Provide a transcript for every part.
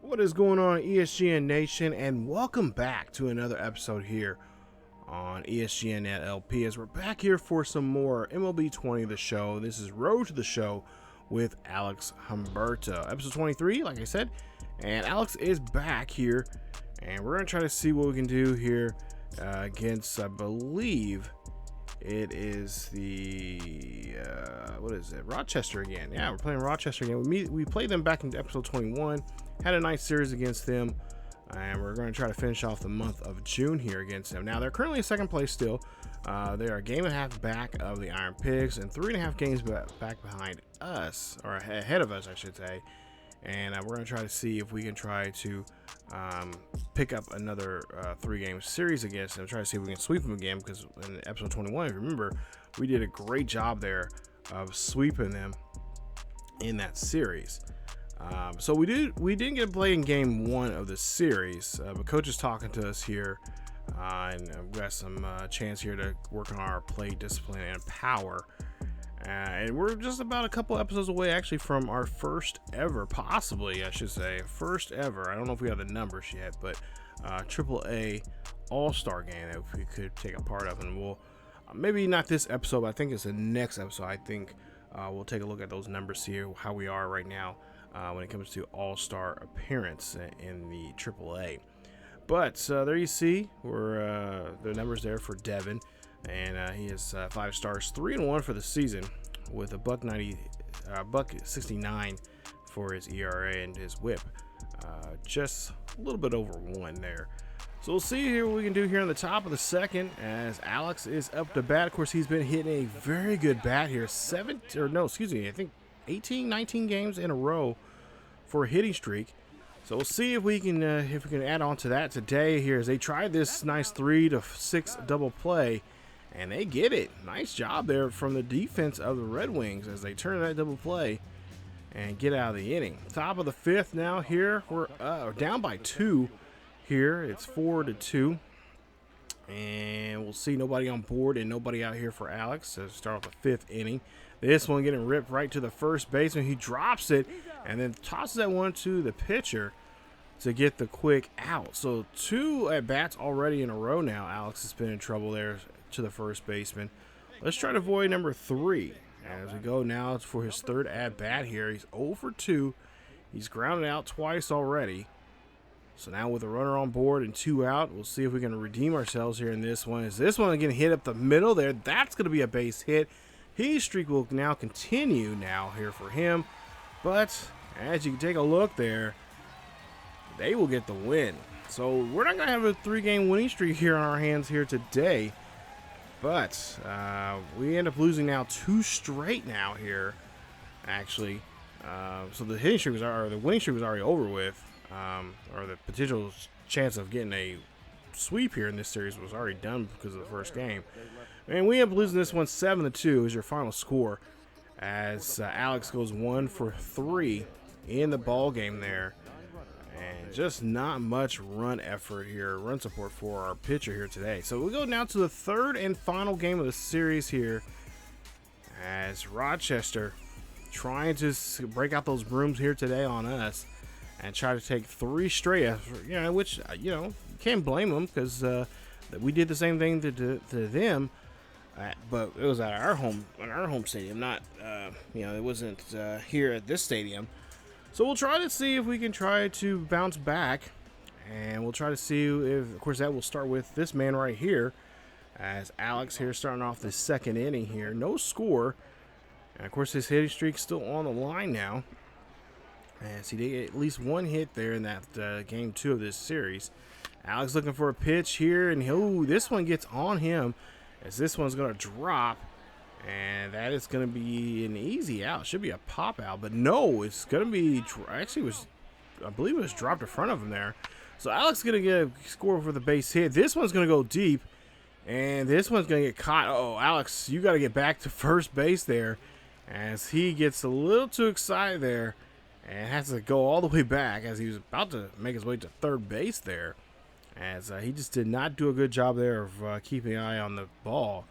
What is going on, ESGN Nation, and welcome back to another episode here on ESGNet LP, as we're back here for some more MLB 20 The Show. This is Road to the Show with Alex Humberto, episode 23, like I said, and Alex is back here, and we're going to try to see what we can do here against, I believe, it is the, what is it, Rochester again. Yeah, we're playing Rochester again. We played them back in episode 21. Had a nice series against them, and we're going to try to finish off the month of June here against them. Now, they're currently in second place still. They are a game and a half back of the Iron Pigs and 3.5 games back behind us, or ahead of us, I should say. And we're going to try to see if we can try to pick up another 3-game series against them. Try to see if we can sweep them again, because in episode 21, if you remember, we did a great job there of sweeping them in that series. So we didn't get to play in game 1 of the series, but coach is talking to us here, and we got some chance here to work on our play discipline and power. And we're just about a couple episodes away, actually, from our first ever, possibly, I should say, first ever. I don't know if we have the numbers yet, but AAA All-Star game that we could take a part of. And we'll, maybe not this episode, but I think it's the next episode. I think we'll take a look at those numbers, see how we are right now when it comes to All-Star appearance in the AAA. But there you see, the numbers there for Devin. And he has 5 stars, 3-1 for the season, with a $1.69 for his ERA and his WHIP, just a little bit over 1 there. So we'll see here what we can do here on the top of the second, as Alex is up to bat. Of course, he's been hitting a very good bat here, I think 18, 19 games in a row for a hitting streak. So we'll see if we can add on to that today here, as they try this nice 3-6 double play. And they get it. Nice job there from the defense of the Red Wings as they turn that double play and get out of the inning. Top of the 5th now here. We're down by 2 here. It's 4-2. And we'll see nobody on board and nobody out here for Alex to start off the 5th inning. This one getting ripped right to the first baseman. He drops it and then tosses that one to the pitcher to get the quick out. So 2 at-bats already in a row now. Alex has been in trouble there to the first baseman. Let's try to avoid number 3 as we go now for his 3rd at-bat here. He's 0 for 2. He's grounded out twice already. So now with a runner on board and 2 out, we'll see if we can redeem ourselves here in this one. Is this one going to hit up the middle there? That's going to be a base hit. His streak will now continue now here for him. But as you can take a look there, they will get the win. So we're not going to have a 3-game winning streak here on our hands here today. But we end up losing now 2 straight now here, actually. So the hitting streak the winning streak was already over with, or the potential chance of getting a sweep here in this series was already done because of the first game. And we end up losing this one 7-2 is your final score, as Alex goes 1 for 3 in the ball game there. And just not much run effort here, run support for our pitcher here today. So we'll go now to the 3rd and final game of the series here, as Rochester trying to break out those brooms here today on us and try to take 3 straight, which, you can't blame them, because we did the same thing to them, but it was at our home stadium, not, it wasn't here at this stadium. So we'll try to see if we can try to bounce back, and we'll try to see if, of course, that will start with this man right here, as Alex here starting off the 2nd inning here. No score, and of course his hitting streak's still on the line now, as he did get at least 1 hit there in that game 2 of this series. Alex looking for a pitch here, and this one gets on him, as this one's going to drop. And that is going to be an easy out. Should be a pop out, but no, it's going to be, actually I believe it was dropped in front of him there. So Alex is going to get a score for the base hit. This one's going to go deep, and this one's going to get caught. Oh, Alex, you got to get back to first base there, as he gets a little too excited there and has to go all the way back, as he was about to make his way to 3rd base there, as he just did not do a good job there of keeping an eye on the ball.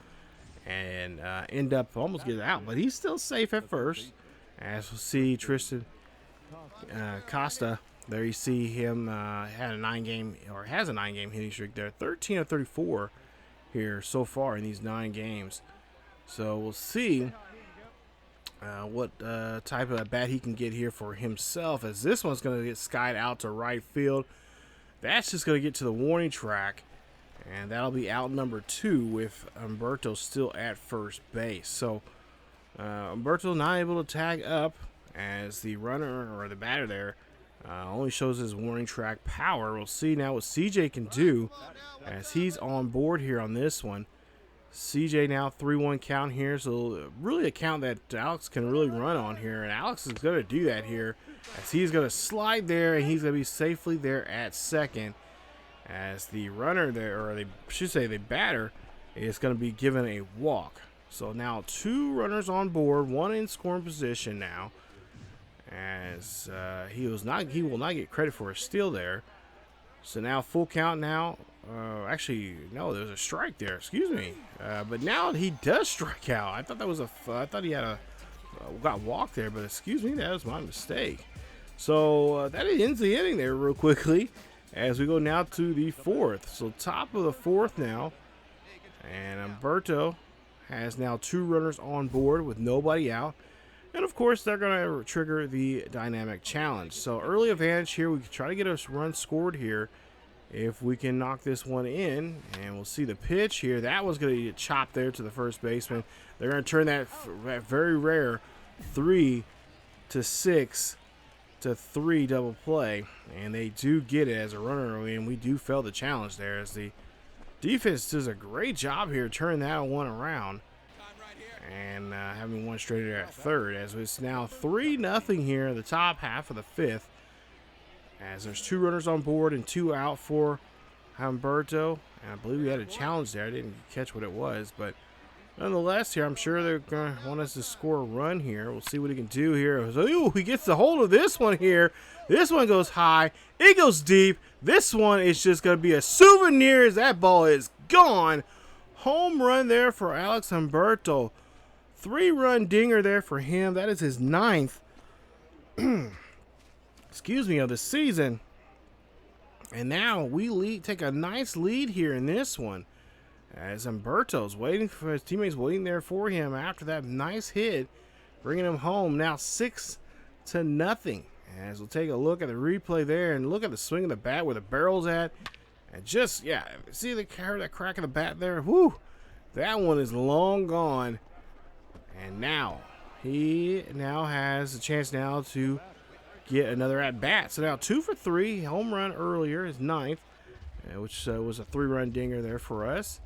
And end up almost getting out, but he's still safe at first, as we'll see Tristan Costa There you see him has a 9-game hitting streak there. 13 of 34 here so far in these 9 games. So we'll see what type of bat he can get here for himself, as this one's going to get skied out to right field. That's just going to get to the warning track, and that'll be out number 2 with Humberto still at first base. So Humberto not able to tag up, as the runner or the batter there only shows his warning track power. We'll see now what CJ can do, as he's on board here on this one. CJ now 3-1 count here, so really a count that Alex can really run on here, and Alex is going to do that here, as he's going to slide there, and he's going to be safely there at second, as the runner there, or the batter, is going to be given a walk. So now 2 runners on board, 1 in scoring position now, as he will not get credit for a steal there. So now full count now. Actually, no, there's a strike there. Excuse me. But now he does strike out. I thought that was I thought he had got walked there, but excuse me, that was my mistake. So that ends the inning there real quickly, as we go now to the 4th. So top of the 4th now, and Humberto has now 2 runners on board with nobody out. And of course, they're going to trigger the dynamic challenge. So early advantage here. We can try to get a run scored here if we can knock this one in. And we'll see the pitch here. That one's going to get chopped there to the first baseman. They're going to turn that very rare 3-6 to 3 double play. And they do get it as a runner. And we do fail the challenge there, as the defense does a great job here turning that one around. And having one straight there at third, as it's now 3-0 here in the top half of the 5th, as there's 2 runners on board and 2 out for Humberto. And I believe we had a challenge there. I didn't catch what it was, but nonetheless here, I'm sure they're going to want us to score a run here. We'll see what he can do here. So, ooh, he gets the hold of this one here. This one goes high. It goes deep. This one is just going to be a souvenir, as that ball is gone. Home run there for Alex Humberto. 3-run dinger there for him. That is his 9th excuse me, of the season. And now we take a nice lead here in this one, as Humberto's waiting for his teammates, waiting there for him after that nice hit, bringing him home. Now 6-0, as we'll take a look at the replay there and look at the swing of the bat, where the barrel's at, and just, yeah, see that crack of the bat there. Whoo, that one is long gone. And now he has a chance now to get another at bat. So now 2 for 3, home run earlier, his 9th, which was a 3-run dinger there for us,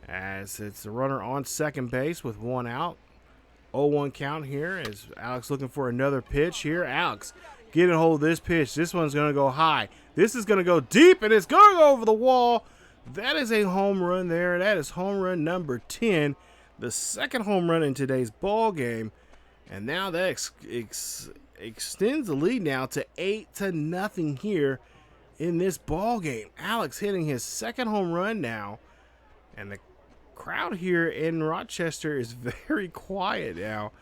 as it's the runner on second base with 1 out. 0-1 count here, as Alex looking for another pitch here. Alex getting a hold of this pitch. This one's going to go high. This is going to go deep, and it's going to go over the wall. That is a home run there. That is home run number 10. The 2nd home run in today's ball game, and now that extends the lead now to 8-0 here in this ball game. Alex hitting his 2nd home run now, and the crowd here in Rochester is very quiet now,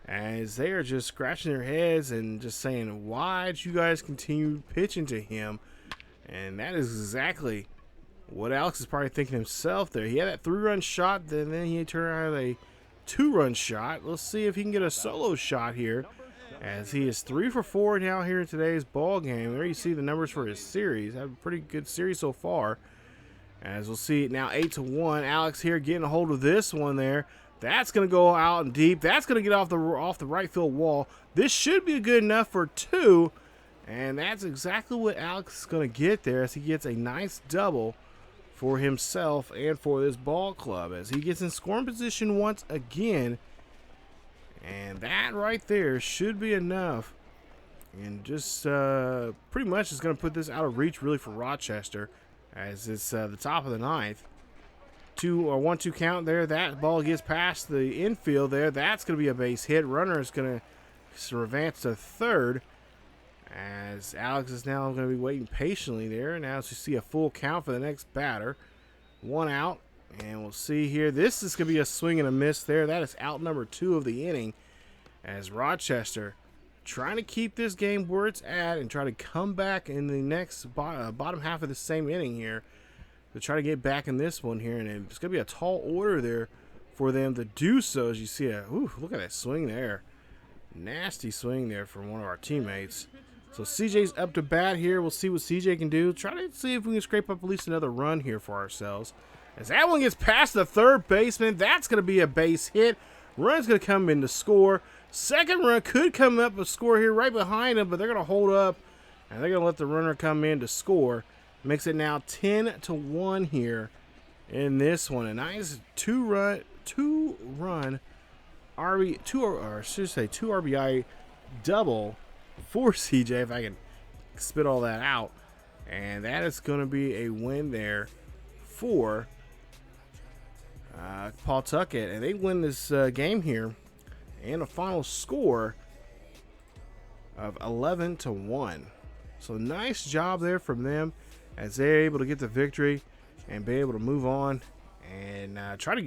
as they are just scratching their heads and just saying, "Why did you guys continue pitching to him?" And that is exactly what Alex is probably thinking himself there. He had that 3-run shot, then he turned out a 2-run shot. Let's see if he can get a solo shot here, as he is 3 for 4 now here in today's ball game. There you see the numbers for his series. Had a pretty good series so far. As we'll see now 8-1. Alex here getting a hold of this one there. That's going to go out and deep. That's going to get off the right field wall. This should be good enough for 2. And that's exactly what Alex is going to get there, as he gets a nice double for himself and for this ball club, as he gets in scoring position once again. And that right there should be enough, and just pretty much is going to put this out of reach really for Rochester, as it's the top of the 9th. 1-2 count there. That ball gets past the infield there. That's going to be a base hit. Runner is going to advance to third, as Alex is now going to be waiting patiently there. Now as you see a full count for the next batter. 1 out, and we'll see here. This is going to be a swing and a miss there. That is out number 2 of the inning, as Rochester trying to keep this game where it's at and try to come back in the next bottom half of the same inning here to try to get back in this one here. And it's going to be a tall order there for them to do so. As you see, look at that swing there. Nasty swing there from one of our teammates. So CJ's up to bat here. We'll see what CJ can do. Try to see if we can scrape up at least another run here for ourselves. As that one gets past the third baseman, that's going to be a base hit. Run's going to come in to score. Second run could come up a score here right behind him, but they're going to hold up, and they're going to let the runner come in to score. Makes it now 10-1 here in this one. A nice two RBI double for CJ, if I can spit all that out. And that is going to be a win there for Pawtucket, and they win this game here, and a final score of 11-1. So nice job there from them as they're able to get the victory and be able to move on and try to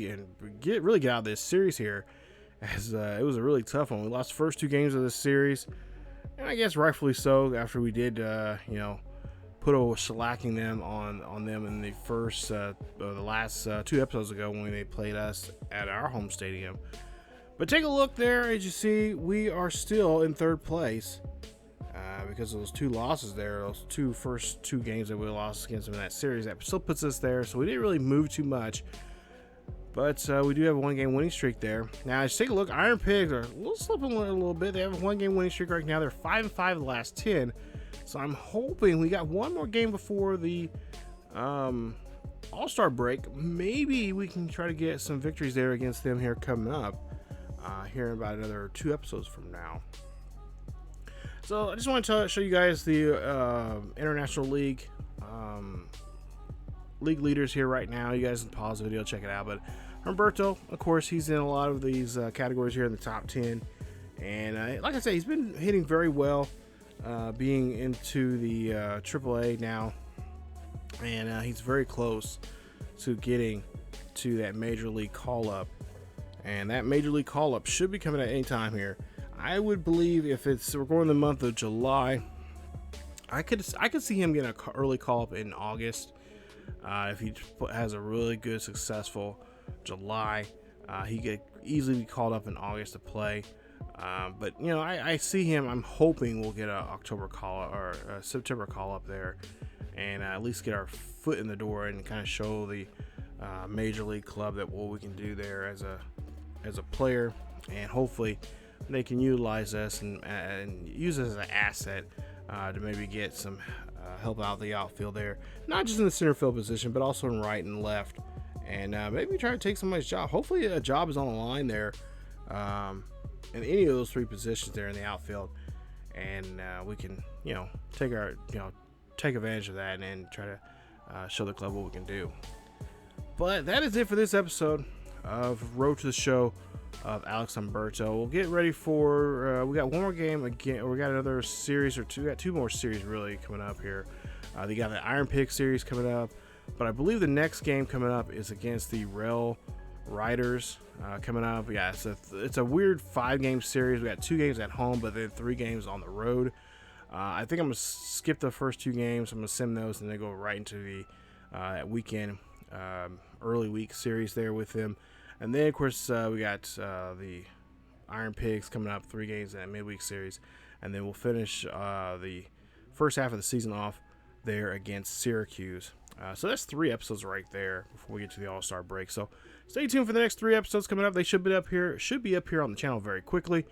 get out of this series here, as it was a really tough one. We lost the first two games of this series, and I guess rightfully so, after we did put a shellacking them on them in the first the last two episodes ago when they played us at our home stadium. But take a look there. As you see, we are still in third place because of those two losses there. Those first two games that we lost against them in that series, that still puts us there. So we didn't really move too much, but we do have a one-game winning streak there. Now, as you take a look, Iron Pigs are slipping a little bit. They have a one-game winning streak right now. They're 5-5 the last 10. So I'm hoping we got one more game before the All-Star break. Maybe we can try to get some victories there against them here coming up here in about another 2 episodes from now. So I just want to show you guys the International League league leaders here right now. You guys can pause the video, check it out. But Humberto, of course, he's in a lot of these categories here in the top 10. And like I said, he's been hitting very well. Being into the AAA now, and he's very close to getting to that major league call-up, and that major league call-up should be coming at any time here. I would believe if we're going the month of July, I could see him getting an early call-up in August. If he has a really good, successful July, he could easily be called up in August to play. But I see him. I'm hoping we'll get a October call or a September call up there, and at least get our foot in the door and kind of show the major league club that what we can do there as a player, and hopefully they can utilize us and use us as an asset to maybe get some help out the outfield there, not just in the center field position, but also in right and left, and maybe try to take somebody's job. Hopefully a job is on the line there. In any of those 3 positions there in the outfield, and we can take advantage of that and try to show the club what we can do. But that is it for this episode of Road to the Show of Alex Humberto. We'll get ready for we got one more game again. We got another series or two. We got 2 more series really coming up here. They got the Iron Pig series coming up, but I believe the next game coming up is against the Rail Riders coming up. Yeah, it's a weird 5-game series. We got 2 games at home, but then 3 games on the road. I think I'm gonna skip the first 2 games. I'm gonna sim those and then go right into the weekend early week series there with them. And then of course we got the Iron Pigs coming up, 3 games in that midweek series, and then we'll finish the first half of the season off there against Syracuse. So that's 3 episodes right there before we get to the All-Star break. So stay tuned for the next 3 episodes coming up. They should be up here on the channel very quickly,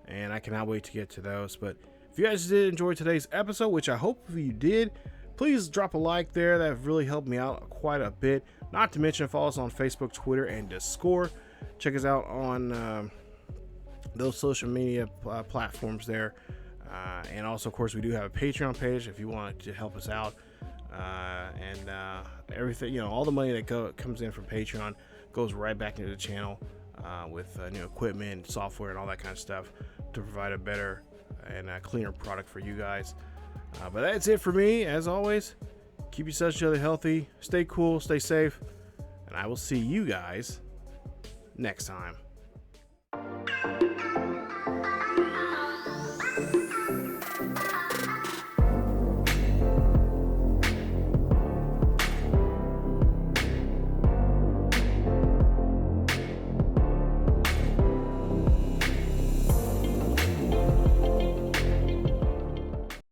and I cannot wait to get to those. But if you guys did enjoy today's episode, which I hope you did, please drop a like there. That really helped me out quite a bit. Not to mention follow us on Facebook, Twitter, and Discord. Check us out on those social media platforms there. And also, of course, we do have a Patreon page if you want to help us out. And everything, all the money that comes in from Patreon goes right back into the channel with new equipment, software, and all that kind of stuff to provide a better and cleaner product for you guys. But that's it for me. As always, keep yourselves each other healthy, stay cool, stay safe, and I will see you guys next time.